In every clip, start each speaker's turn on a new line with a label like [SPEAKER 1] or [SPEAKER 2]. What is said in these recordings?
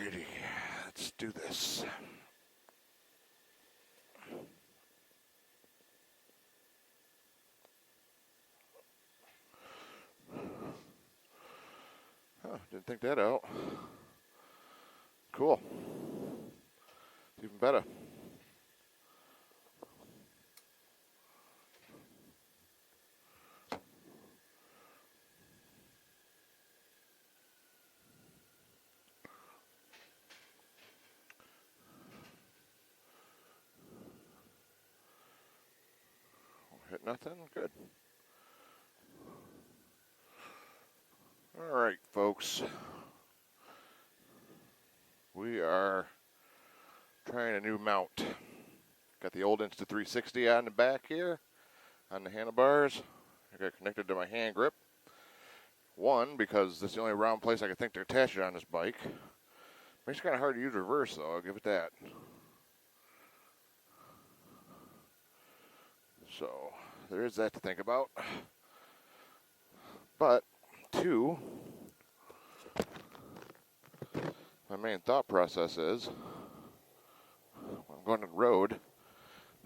[SPEAKER 1] Alrighty, let's do this. Oh, didn't think that out. Cool. Even better. Hit nothing? Good. All right, folks. We are trying a new mount. Got the old Insta360 on the back here, on the handlebars. I got connected to my hand grip. One, because that's the only round place I could think to attach it on this bike. Makes it kind of hard to use reverse, though. I'll give it that. So, there is that to think about. But, two, my main thought process is, when I'm going to the road,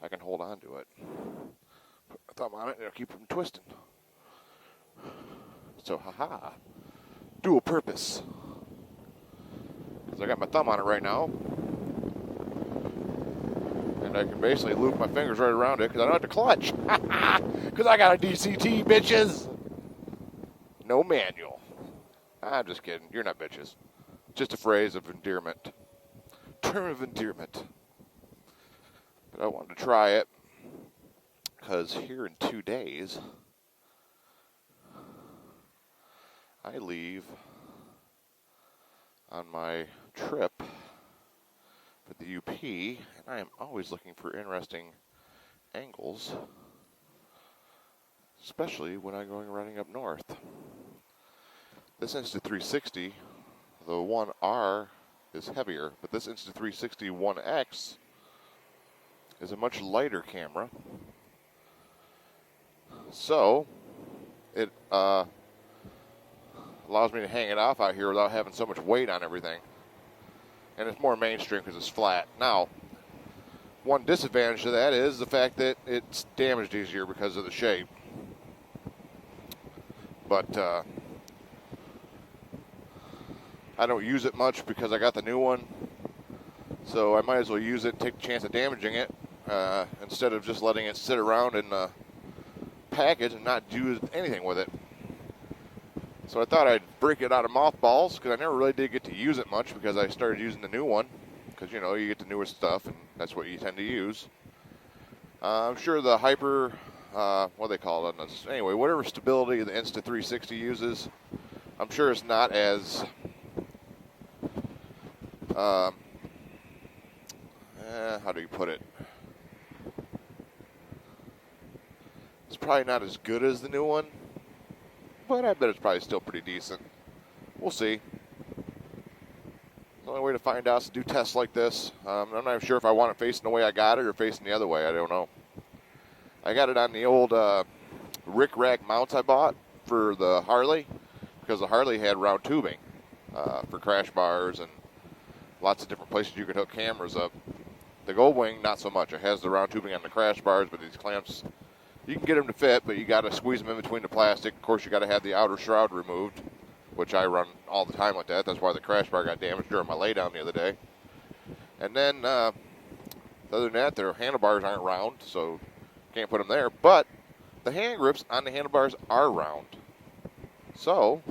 [SPEAKER 1] I can hold on to it. Put my thumb on it, and it'll keep from twisting. So, haha, dual purpose. Because I got my thumb on it right now. And I can basically loop my fingers right around it because I don't have to clutch. Because I got a DCT, bitches. No manual. I'm just kidding. You're not bitches. Just a phrase of endearment. Term of endearment. But I wanted to try it because here in 2 days, I leave on my trip with the UP, and I am always looking for interesting angles, especially when I'm going running up north. This Insta360, the One R, is heavier, but this Insta360 One X is a much lighter camera. So, it allows me to hang it off out here without having so much weight on everything. And it's more mainstream because it's flat. Now, one disadvantage to that is the fact that it's damaged easier because of the shape. But I don't use it much because I got the new one. So I might as well use it and take the chance of damaging it instead of just letting it sit around in the package and not do anything with it. So I thought I'd break it out of mothballs because I never really did get to use it much because I started using the new one. Because, you know, you get the newest stuff and that's what you tend to use. I'm sure the hyper, what do they call it on this? Anyway, whatever stability the Insta360 uses, I'm sure it's not as, how do you put it? It's probably not as good as the new one. But I bet it's probably still pretty decent. We'll see. The only way to find out is to do tests like this. I'm not sure if I want it facing the way I got it or facing the other way. I don't know. I got it on the old Reax mounts I bought for the Harley because the Harley had round tubing for crash bars and lots of different places you could hook cameras up. The Goldwing, not so much. It has the round tubing on the crash bars, but these clamps, you can get them to fit, but you got to squeeze them in between the plastic. Of course, you got to have the outer shroud removed, which I run all the time like that. That's why the crash bar got damaged during my laydown the other day. And then, other than that, their handlebars aren't round, so can't put them there. But the hand grips on the handlebars are round. So,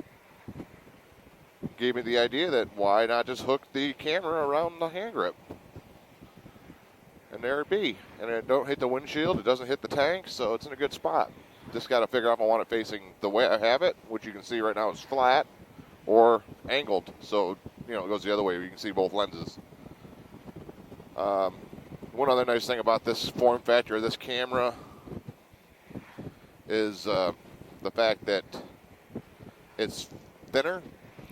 [SPEAKER 1] gave me the idea that why not just hook the camera around the hand grip? And there it be. And it don't hit the windshield, it doesn't hit the tank, so it's in a good spot. Just got to figure out if I want it facing the way I have it, which you can see right now is flat, or angled, so you know it goes the other way. You can see both lenses. One other nice thing about this form factor of this camera is the fact that it's thinner,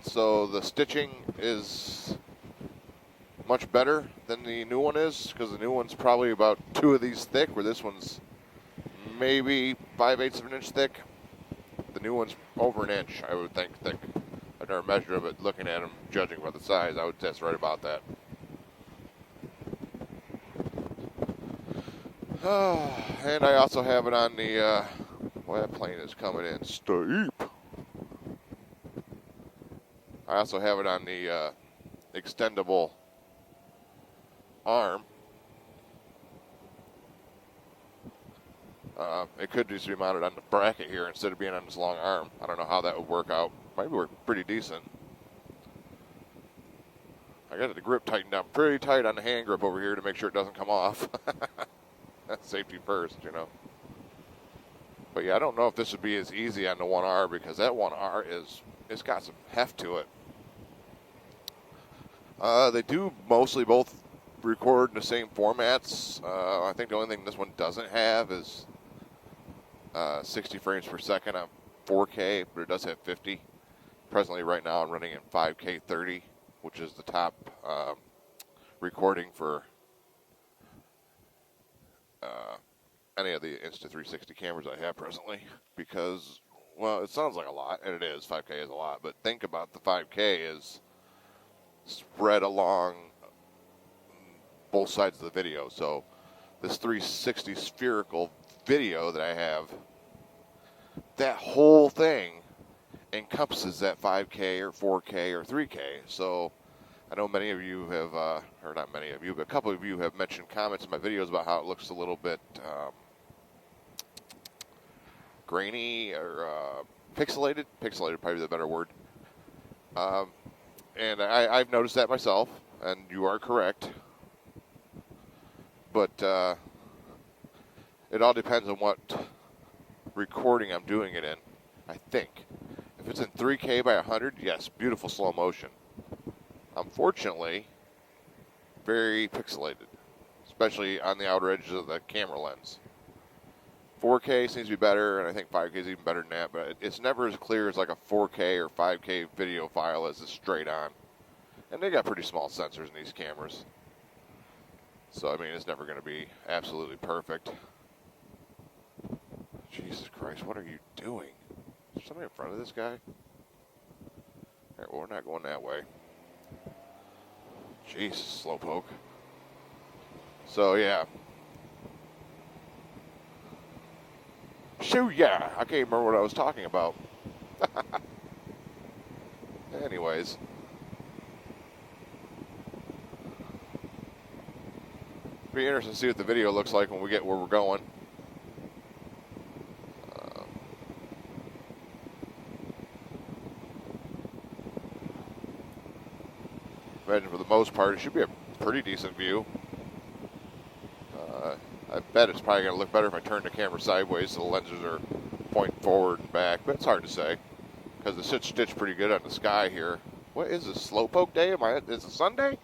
[SPEAKER 1] so the stitching is much better than the new one is, because the new one's probably about 2 of these thick, where this one's maybe 5/8 of an inch thick. The new one's over an inch, I would think, thick. I I've never measured them, but looking at them, judging by the size, I would guess right about that. And I also have it on the, well, that plane is coming in steep. I also have it on the extendable arm. It could just be mounted on the bracket here instead of being on this long arm. I don't know how that would work out. Might work pretty decent. I got the grip tightened down pretty tight on the hand grip over here to make sure it doesn't come off. That's safety first, you know. But yeah, I don't know if this would be as easy on the 1R because that 1R it's got some heft to it. They do mostly both record in the same formats. I think the only thing this one doesn't have is 60 frames per second on 4K, but it does have 50. Presently, right now, I'm running in 5K 30, which is the top recording for any of the Insta360 cameras I have presently, because, well, it sounds like a lot, and it is. 5K is a lot, but think about the 5K is spread along both sides of the video. So this 360 spherical video that I have, that whole thing encompasses that 5K or 4K or 3K. So I know many of you have, or not many of you, but a couple of you have mentioned comments in my videos about how it looks a little bit grainy or pixelated. Pixelated probably the better word. And I've noticed that myself, and you are correct. But it all depends on what recording I'm doing it in, I think. If it's in 3K by 100, yes, beautiful slow motion. Unfortunately, very pixelated, especially on the outer edges of the camera lens. 4K seems to be better, and I think 5K is even better than that, but it's never as clear as like a 4K or 5K video file as is straight on. And they got pretty small sensors in these cameras. So, I mean, it's never going to be absolutely perfect. Jesus Christ, what are you doing? Is there somebody in front of this guy? All right, well, we're not going that way. Jesus, slowpoke. So, yeah. Shoei! I can't remember what I was talking about. Anyways. Be interesting to see what the video looks like when we get where we're going. Imagine for the most part it should be a pretty decent view. I bet it's probably going to look better if I turn the camera sideways so the lenses are pointing forward and back, but it's hard to say because the stitched pretty good on the sky here. What is this, slowpoke day? Is it Sunday?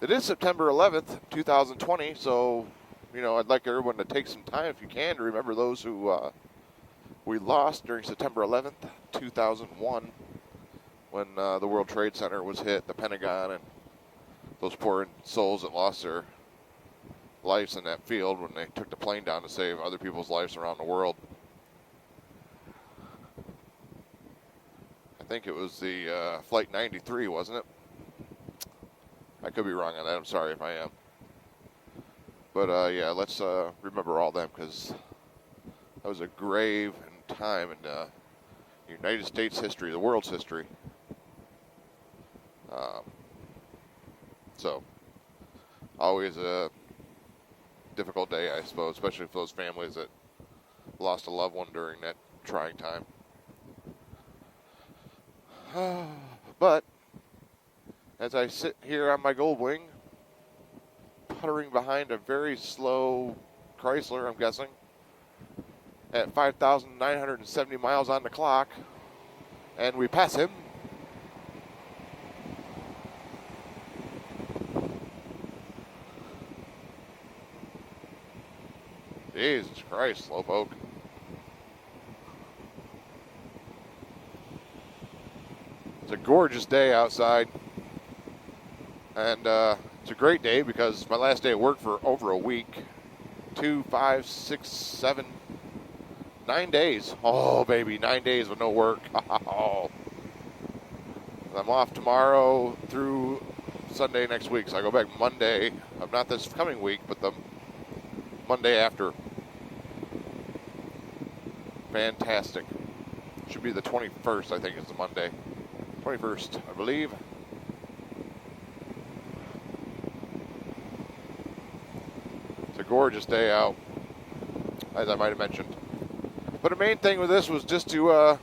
[SPEAKER 1] It is September 11th, 2020, so, you know, I'd like everyone to take some time, if you can, to remember those who we lost during September 11th, 2001, when the World Trade Center was hit, the Pentagon, and those poor souls that lost their lives in that field when they took the plane down to save other people's lives around the world. I think it was the Flight 93, wasn't it? I could be wrong on that. I'm sorry if I am. But, yeah, let's remember all them because that was a grave time in the United States history, the world's history. So, always a difficult day, I suppose, especially for those families that lost a loved one during that trying time. But, as I sit here on my Goldwing, puttering behind a very slow Chrysler, I'm guessing, at 5,970 miles on the clock, and we pass him. Jesus Christ, slowpoke. It's a gorgeous day outside. And it's a great day because my last day at work for over a week. 2, 5, 6, 7, 9 days. Oh, baby, 9 days with no work. Oh. I'm off tomorrow through Sunday next week, so I go back Monday. Not this coming week, but the Monday after. Fantastic. Should be the 21st, I think, is the Monday. 21st, I believe. It's a gorgeous day out, as I might have mentioned. But the main thing with this was just to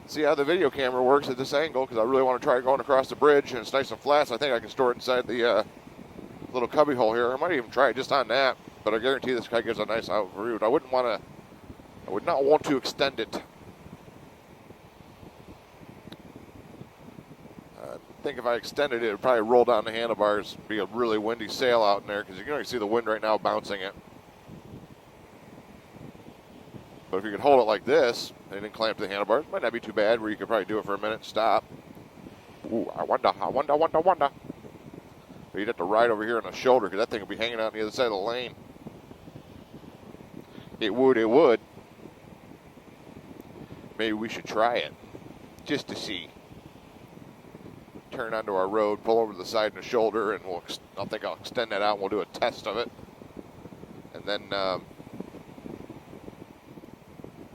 [SPEAKER 1] see how the video camera works at this angle, because I really want to try going across the bridge, and it's nice and flat, so I think I can store it inside the little cubby hole here. I might even try it just on that, but I guarantee this guy gives a nice overview. I would not want to extend it. I think if I extended it, it would probably roll down the handlebars, be a really windy sail out in there, because you can only see the wind right now bouncing it. But if you could hold it like this and then clamp the handlebars, it might not be too bad, where you could probably do it for a minute and stop. Ooh, I wonder. But you'd have to ride over here on the shoulder, because that thing would be hanging out on the other side of the lane. It would. Maybe we should try it, just to see. Turn onto our road, pull over to the side and the shoulder, and I think I'll extend that out, and we'll do a test of it. And then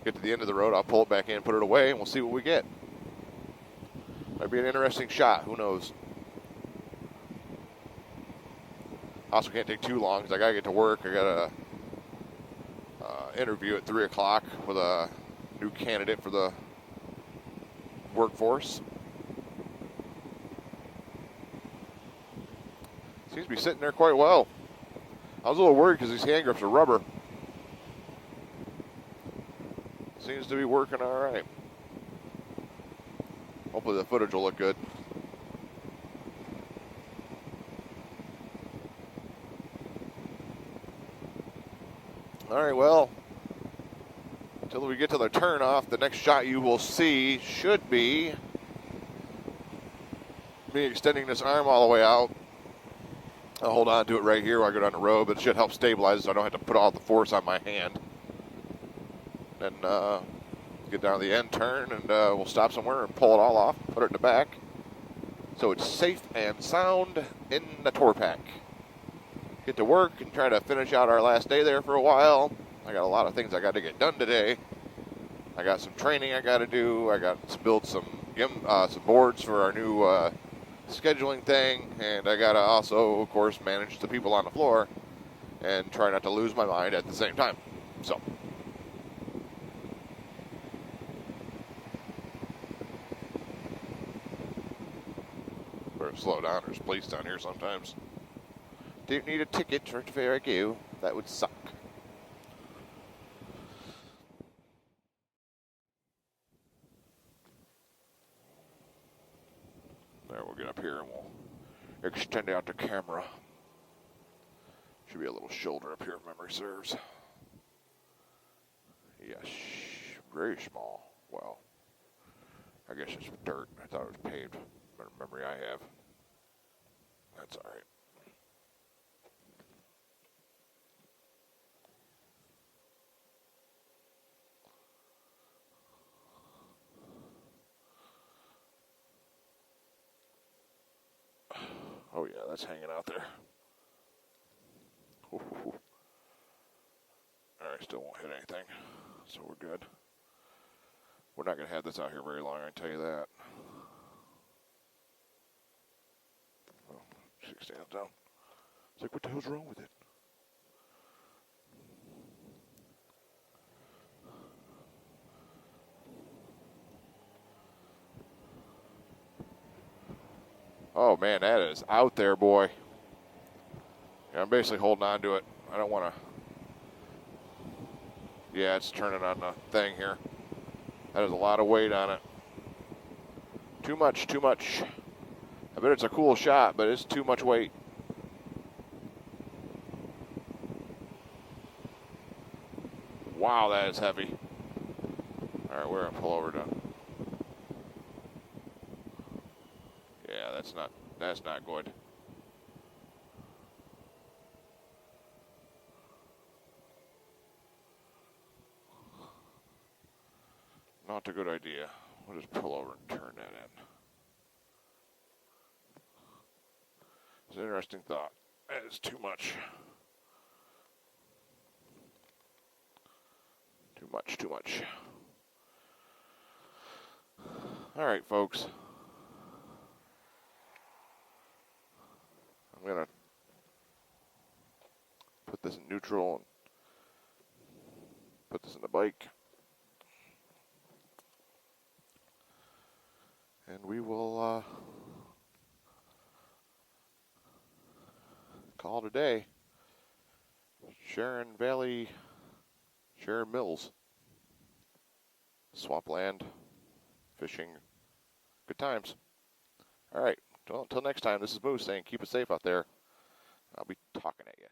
[SPEAKER 1] get to the end of the road, I'll pull it back in, put it away, and we'll see what we get. Might be an interesting shot, who knows. Also can't take too long, because I got to get to work. I got a interview at 3 o'clock with a new candidate for the workforce. Seems to be sitting there quite well. I was a little worried because these hand grips are rubber. Seems to be working all right. Hopefully the footage will look good. All right, well, until we get to the turnoff, the next shot you will see should be me extending this arm all the way out. I'll hold on to it right here while I go down the road, but it should help stabilize it so I don't have to put all the force on my hand. Then get down to the end turn, and we'll stop somewhere and pull it all off, put it in the back, so it's safe and sound in the tour pack. Get to work and try to finish out our last day there for a while. I got a lot of things I got to get done today. I got some training I got to do. I got to build some boards for our new scheduling thing, and I got to also, of course, manage the people on the floor and try not to lose my mind at the same time. So. Better slow down. There's police down here sometimes. Don't need a ticket right where I go. That would suck. There, we'll get up here and we'll extend out the camera. Should be a little shoulder up here if memory serves. Yes, very small. Well, I guess it's dirt. I thought it was paved. Better memory I have. That's all right. Oh yeah, that's hanging out there. Ooh. All right, still won't hit anything, so we're good. We're not going to have this out here very long, I can tell you that. Oh, she stands down. It's like, what the hell's wrong with it? Oh man, that is out there, boy. Yeah, I'm basically holding on to it. I don't want to. Yeah, it's turning on the thing here. That is a lot of weight on it. Too much, too much. I bet it's a cool shot, but it's too much weight. Wow, that is heavy. All right, we're going to pull over to. Yeah, that's not good. Not a good idea. We'll just pull over and turn that in. It's an interesting thought. That is too much. Too much, too much. All right, folks. I'm going to put this in neutral and put this in the bike. And we will call it a day. Sharon Valley, Sharon Mills. Swampland, fishing, good times. All right, well, until next time, this is Moose saying keep it safe out there. I'll be talking at you.